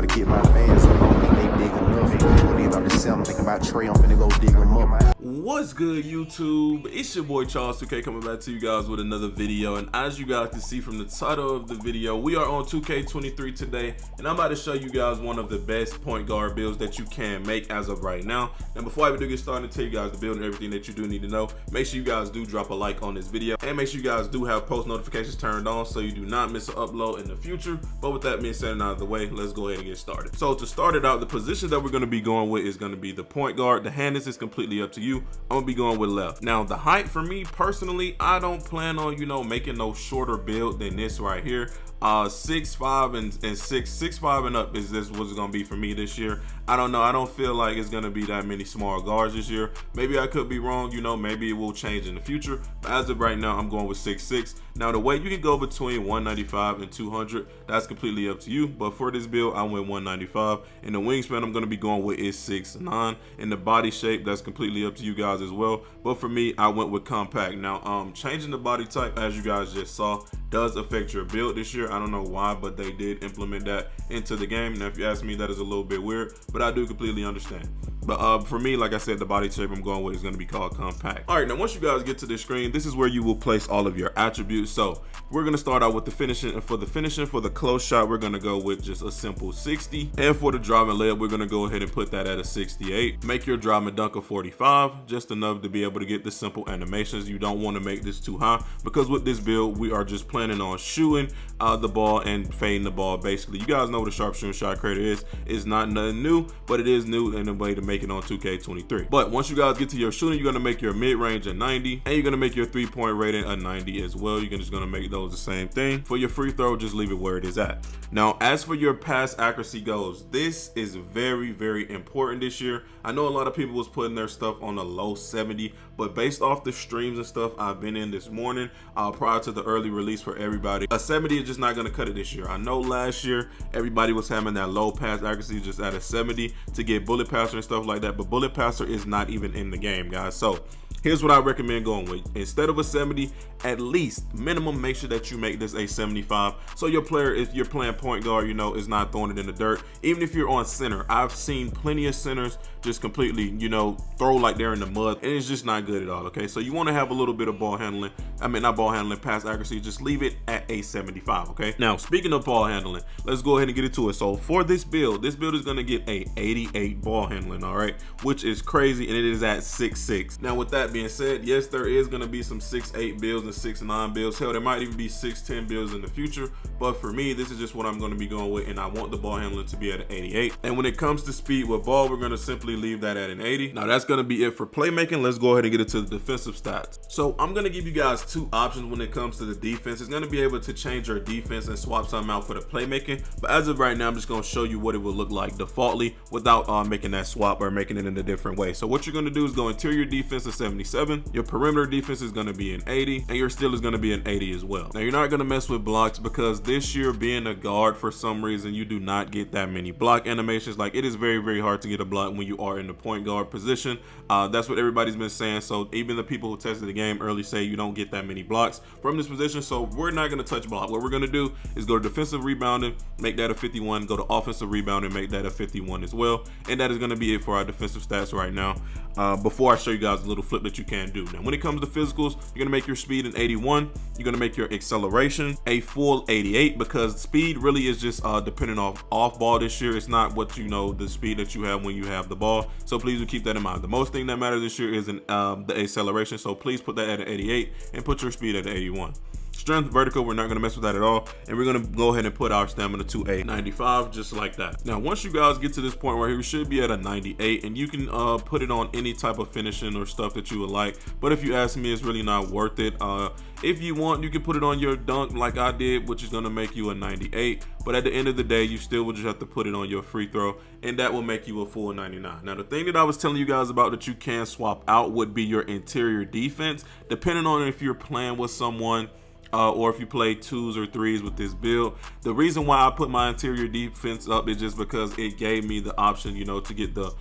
gotta get my fans up. I don't think they big enough. When they about to sell, I'm thinking about Trey, I'm finna go dig them up. What's good, YouTube? It's your boy Charles 2K coming back to you guys with another video, and as you guys can see from the title of the video, we are on 2K23 today, and I'm about to show you guys one of the best point guard builds that you can make as of right now. And before I even do get started, to tell you guys the build and everything that you do need to know, make sure you guys do drop a like on this video, and make sure you guys do have post notifications turned on so you do not miss an upload in the future. But with that being said and out of the way, let's go ahead and get started. So to start it out, the position that we're going to be going with is going to be the point guard. The handles is completely up to you. I'm gonna be going with left. Now the height for me personally, I don't plan on, you know, making no shorter build than this right here. 6'5" and 6'5" and up is this what's gonna be for me this year. I don't know, I don't feel like it's gonna be that many small guards this year. Maybe I could be wrong, you know, maybe it will change in the future, but as of right now I'm going with 6'6". Now the weight, you can go between 195 and 200, that's completely up to you, but for this build I went 195, and the wingspan I'm gonna be going with is 6'9", and the body shape, that's completely up to you guys as well, but for me I went with compact. Now changing the body type, as you guys just saw, does affect your build this year. I don't know why, but they did implement that into the game. Now if you ask me, that is a little bit weird, but I do completely understand. But for me, like I said, the body shape I'm going with is going to be called compact. All right, now once you guys get to this screen, this is where you will place all of your attributes. So we're going to start out with the finishing, and for the close shot, we're going to go with just a simple 60, and for the driving layup, we're going to go ahead and put that at a 68. Make your driving dunk a 45, just enough to be able to get the simple animations. You don't want to make this too high, because with this build we are just planning on shooting the ball and fading the ball. Basically, you guys know what a sharpshooting shot creator is. It's not nothing new, but it is new in a way to make it on 2K23. But once you guys get to your shooting, you're going to make your mid-range a 90, and you're going to make your three-point rating a 90 as well. You're just going to make those the same thing. For your free throw, just leave it where it is at. Now as for your pass accuracy goes, this is very, very important this year. I know a lot of people was putting their stuff on a low 70, but based off the streams and stuff I've been in this morning, prior to the early release for everybody, a 70 is just not going to cut it this year. I know last year everybody was having that low pass accuracy just at a 70 to get bullet passer and stuff like that, but bullet passer is not even in the game, guys. So here's what I recommend going with. Instead of a 70, at least minimum make sure that you make this a 75, so your player, if you're playing point guard, you know, is not throwing it in the dirt. Even if you're on center, I've seen plenty of centers just completely, you know, throw like they're in the mud, and it's just not good at all. Okay, so you want to have a little bit of ball handling, not ball handling, pass accuracy, just leave it at a 75. Okay, now speaking of ball handling, let's go ahead and get into it. So for this build is going to get a 88 ball handling, all right, which is crazy, and it is at 6'6". Now with that being said, yes, there is going to be some 6'8 builds and 6'9 builds. Hell, there might even be 6'10 builds in the future, but for me, this is just what I'm going to be going with, and I want the ball handling to be at an 88. And when it comes to speed with ball, we're going to simply leave that at an 80. Now that's going to be it for playmaking. Let's go ahead and get into the defensive stats. So I'm going to give you guys two options when it comes to the defense. It's going to be able to change your defense and swap something out for the playmaking, but as of right now, I'm just going to show you what it will look like defaultly without making that swap or making it in a different way. So what you're going to do is go interior defense to 77, your perimeter defense is going to be an 80, and your steal is going to be an 80 as well. Now you're not going to mess with blocks, because this year being a guard, for some reason you do not get that many block animations. Like, it is very, very hard to get a block when you are in the point guard position. That's what everybody's been saying. So even the people who tested the game early say you don't get that many blocks from this position, so we're not going to touch block. What we're going to do is go to defensive rebounding, make that a 51, go to offensive rebounding, make that a 51 as well, and that is going to be it for our defensive stats right now. Before I show you guys a little flip that you can do. Now when it comes to physicals, you're gonna make your speed an 81, you're gonna make your acceleration a full 88, because speed really is just depending off ball this year. It's not what, you know, the speed that you have when you have the ball, so please do keep that in mind. The most thing that matters this year is the acceleration, so please put that at an 88 and put your speed at an 81. Strength, vertical, we're not going to mess with that at all, and we're going to go ahead and put our stamina to a 95, just like that. Now once you guys get to this point right here, we should be at a 98, and you can put it on any type of finishing or stuff that you would like, but if you ask me, it's really not worth it. If you want, you can put it on your dunk like I did, which is going to make you a 98, but at the end of the day, you still would just have to put it on your free throw, and that will make you a full 99. Now the thing that I was telling you guys about that you can swap out would be your interior defense, depending on if you're playing with someone or if you play 2s or 3s with this build. The reason why I put my interior defense up is just because it gave me the option, you know, to get the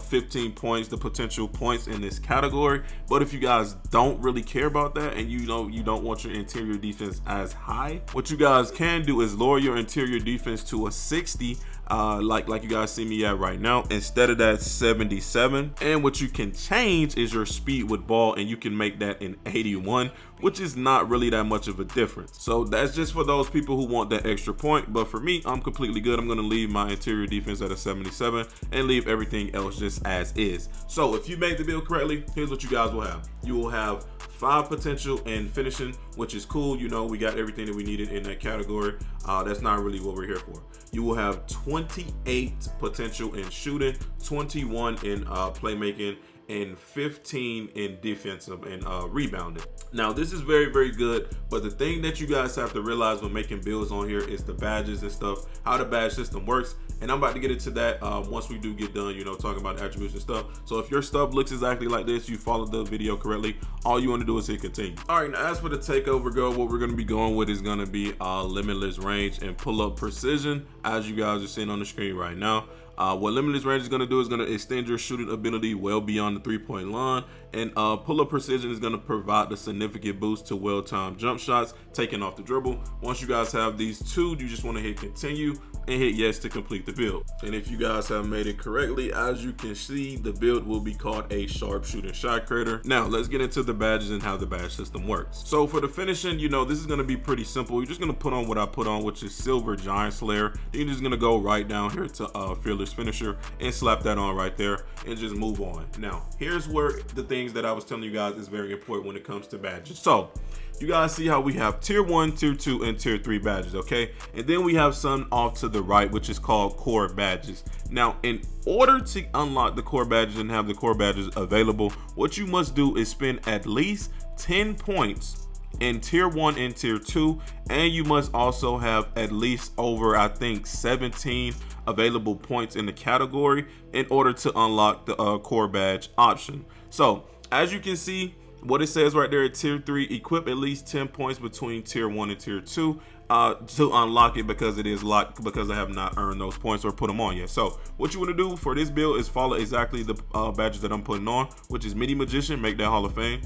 15 points, the potential points in this category. But if you guys don't really care about that, and you know you don't want your interior defense as high, what you guys can do is lower your interior defense to a 60, like you guys see me at right now, instead of that 77. And what you can change is your speed with ball, and you can make that an 81, which is not really that much of a difference. So that's just for those people who want that extra point, but for me, I'm completely good. I'm gonna leave my interior defense at a 77 and leave everything else just as is. So if you made the build correctly, here's what you guys will have. You will have 5 potential and finishing, which is cool. You know, we got everything that we needed in that category. That's not really what we're here for. You will have 28 potential in shooting, 21 in playmaking, and 15 in defensive and rebounding. Now this is very, very good, but the thing that you guys have to realize when making builds on here is the badges and stuff, how the badge system works. And I'm about to get into that once we do get done, you know, talking about attributes and stuff. So if your stuff looks exactly like this, you followed the video correctly, all you want to do is hit continue. All right, now as for the takeover go, what we're going to be going with is going to be limitless range and pull up precision, as you guys are seeing on the screen right now. What limitless range is going to do is going to extend your shooting ability well beyond the 3-point line, and pull up precision is going to provide a significant boost to well-timed jump shots taken off the dribble. Once you guys have these two, you just want to hit continue and hit yes to complete the build. And if you guys have made it correctly, as you can see, the build will be called a sharpshooting shot creator. Now let's get into the badges and how the badge system works. So for the finishing, you know, this is going to be pretty simple. You're just going to put on what I put on, which is silver giant slayer. You're just going to go right down here to fearless finisher and slap that on right there and just move on. Now here's where the things that I was telling you guys is very important when it comes to badges. So you guys see how we have tier 1, tier 2, and tier 3 badges, okay? And then we have some off to the right, which is called core badges. Now, in order to unlock the core badges and have the core badges available, what you must do is spend at least 10 points in tier 1 and tier 2, and you must also have at least over, I think, 17 available points in the category in order to unlock the core badge option. So as you can see, what it says right there at tier 3, equip at least 10 points between tier 1 and tier 2 to unlock it, because it is locked, because I have not earned those points or put them on yet. So what you want to do for this build is follow exactly the badges that I'm putting on, which is Midi Magician, make that Hall of Fame.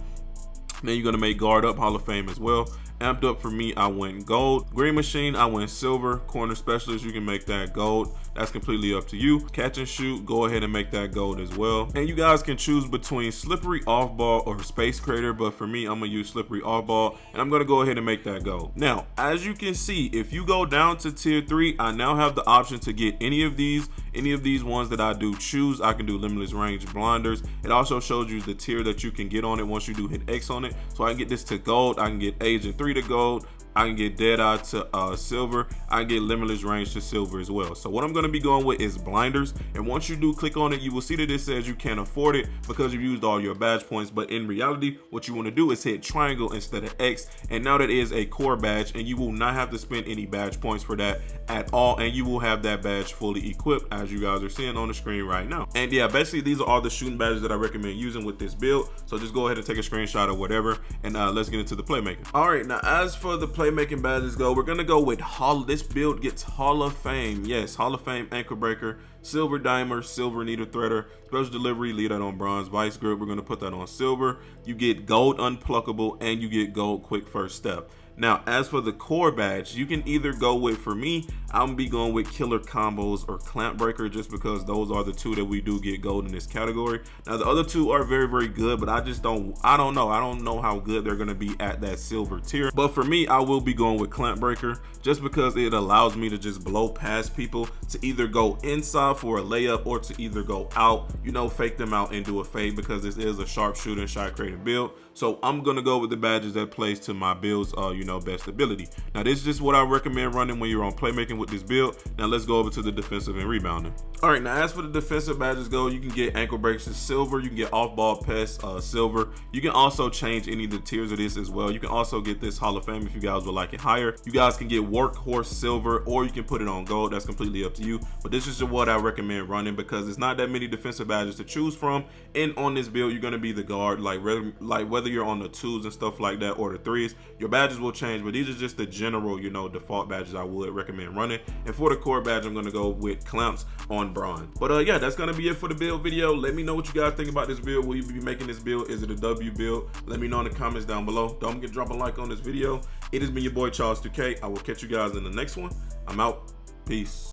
Then you're going to make Guard Up, Hall of Fame as well. Amped Up, for me, I went gold. Green Machine, I went silver. Corner Specialist, you can make that gold. That's completely up to you. Catch and Shoot, go ahead and make that gold as well. And you guys can choose between Slippery Off Ball or Space Creator, but for me, I'm gonna use Slippery Off Ball, and I'm gonna go ahead and make that gold. Now, as you can see, if you go down to tier 3, I now have the option to get any of these ones that I do choose. I can do limitless range blinders. It also shows you the tier that you can get on it once you do hit X on it. So I can get this to gold, I can get Agent 3 to gold, I can get Deadeye to silver, I can get limitless range to silver as well. So what I'm going to be going with is blinders, and once you do click on it, you will see that it says you can't afford it because you've used all your badge points. But in reality, what you want to do is hit triangle instead of X, and now that is a core badge, and you will not have to spend any badge points for that at all, and you will have that badge fully equipped, as you guys are seeing on the screen right now. And yeah, basically these are all the shooting badges that I recommend using with this build. So just go ahead and take a screenshot or whatever, and let's get into the playmaking. All right, now as for the playmaking badges go, we're gonna go with this build gets Hall of Fame. Yes, Hall of Fame Ankle Breaker, Silver Dimer, Silver Needle Threader, Special Delivery, leave that on bronze. Vice Grip, we're gonna put that on silver. You get gold Unpluckable, and you get gold Quick First Step. Now, as for the core badge, you can either go with, for me, I'm gonna be going with Killer Combos or Clamp Breaker, just because those are the two that we do get gold in this category. Now, the other two are very, very good, but I don't know how good they're gonna be at that silver tier. But for me, I will be going with Clamp Breaker, just because it allows me to just blow past people, to either go inside for a layup or to either go out, you know, fake them out and do a fade, because this is a sharpshooting shot creating build. So I'm gonna go with the badges that plays to my build's best ability. Now this is just what I recommend running when you're on playmaking with this build. Now let's go over to the defensive and rebounding. All right, now as for the defensive badges go, you can get ankle breaks to silver, you can get off ball pest silver. You can also change any of the tiers of this as well. You can also get this Hall of Fame if you guys would like it higher. You guys can get workhorse silver, or you can put it on gold. That's completely up to you, but this is what I recommend running, because it's not that many defensive badges to choose from. And on this build, you're going to be the guard, like whether you're on the 2s and stuff like that or the 3s, your badges will change, but these are just the general default badges I would recommend running. And for the core badge, I'm going to go with clamps on bronze. But yeah, that's going to be it for the build video. Let me know what you guys think about this build. Will you be making this build? Is it a W build? Let me know in the comments down below. Don't forget to drop a like on this video. It has been your boy Charles 2K. I will catch you guys in the next one. I'm out. Peace.